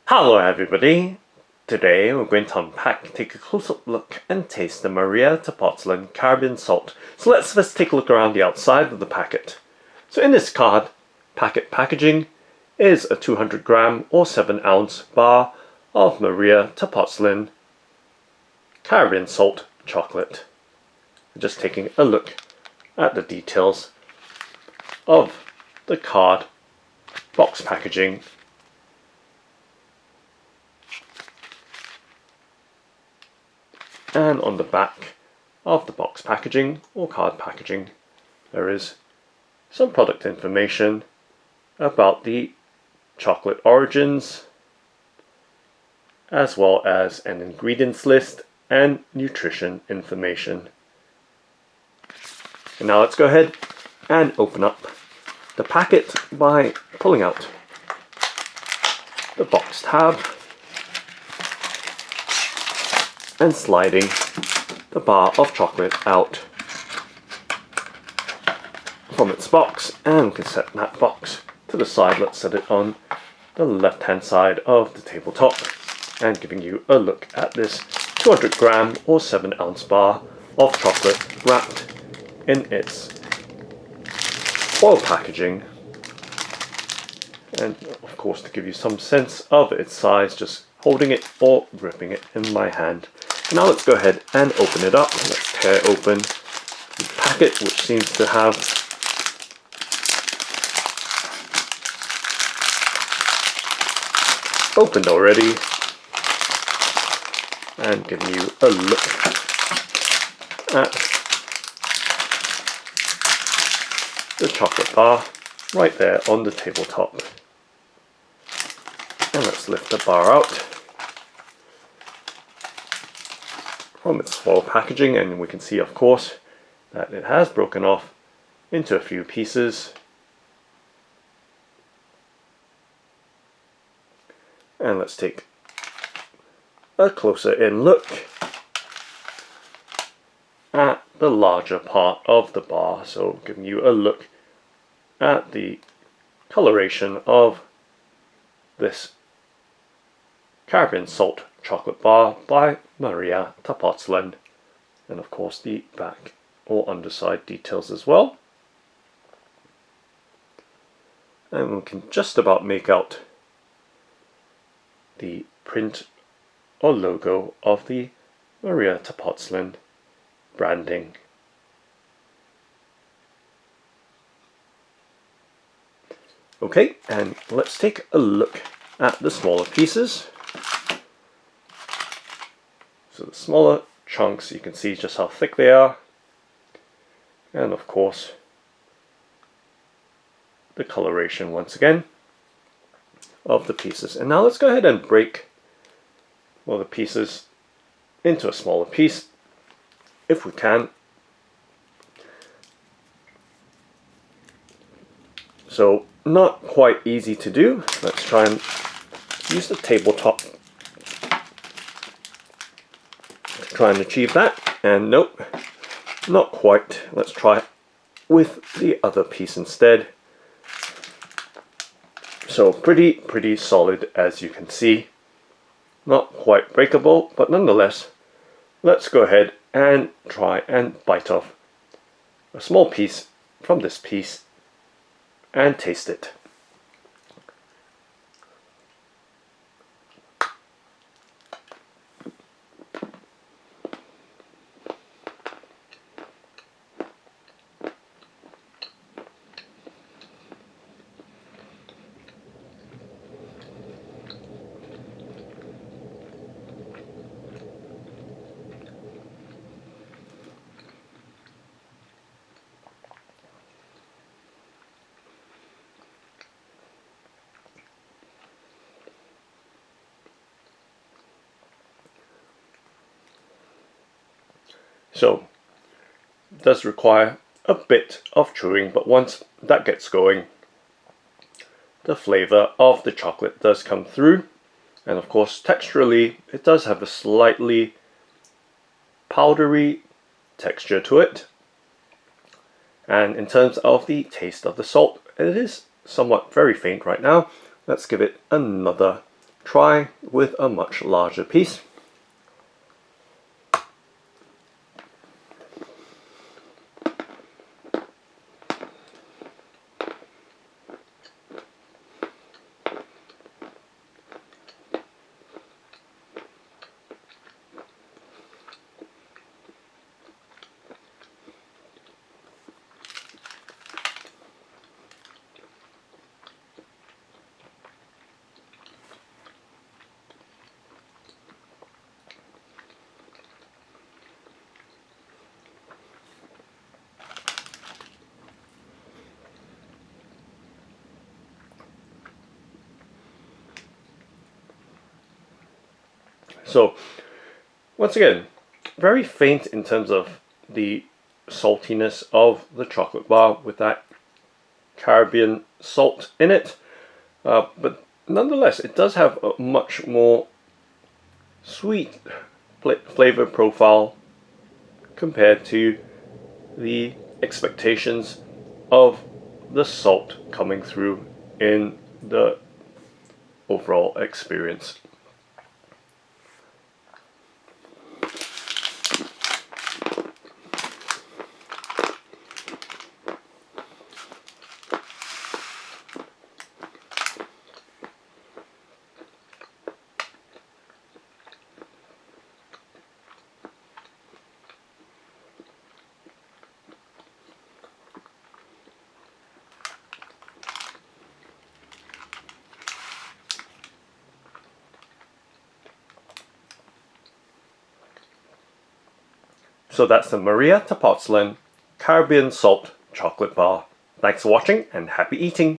Hello everybody! Today we're going to unpack, take a close-up look and taste the María Tepoztlán Caribbean salt. So let's first take a look around the outside of the packet. So in this card, packaging is a 200 gram or 7 ounce bar of María Tepoztlán Caribbean salt chocolate. Just taking a look at the details of the card box packaging. And on the back of the box packaging or card packaging, there is some product information about the chocolate origins, as well as an ingredients list and nutrition information. And now let's go ahead and open up the packet by pulling out the box tab and sliding the bar of chocolate out from its box, and we can set that box to the side. Let's set it on the left hand side of the tabletop, and giving you a look at this 200 gram or 7 ounce bar of chocolate wrapped in its foil packaging. And of course, to give you some sense of its size, just holding it or gripping it in my hand. Now let's go ahead and open it up. Let's tear open the packet, which seems to have opened already, and giving you a look at the chocolate bar right there on the tabletop. And let's lift the bar out from its foil packaging, and we can see, of course, that it has broken off into a few pieces. And let's take a closer in look at the larger part of the bar. So giving you a look at the coloration of this Caribbean salt chocolate bar by María Tepoztlán, and of course the back or underside details as well. And we can just about make out the print or logo of the María Tepoztlán branding. Okay, and let's take a look at the smaller pieces. So the smaller chunks, you can see just how thick they are, and of course the coloration once again of the pieces. And now let's go ahead and break the pieces into a smaller piece if we can. So not quite easy to do. Let's try and use the tabletop to try and achieve that. And nope, not quite. Let's try with the other piece instead. So pretty solid, as you can see. Not quite breakable, but nonetheless, let's go ahead and try and bite off a small piece from this piece and taste it. So it does require a bit of chewing, but once that gets going, the flavor of the chocolate does come through. And of course, texturally, it does have a slightly powdery texture to it. And in terms of the taste of the salt, it is somewhat very faint right now. Let's give it another try with a much larger piece. So, once again, very faint in terms of the saltiness of the chocolate bar with that Caribbean salt in it. But nonetheless, it does have a much more sweet flavor profile compared to the expectations of the salt coming through in the overall experience. So that's the María Tepoztlán Caribbean Salt Chocolate Bar. Thanks for watching and happy eating!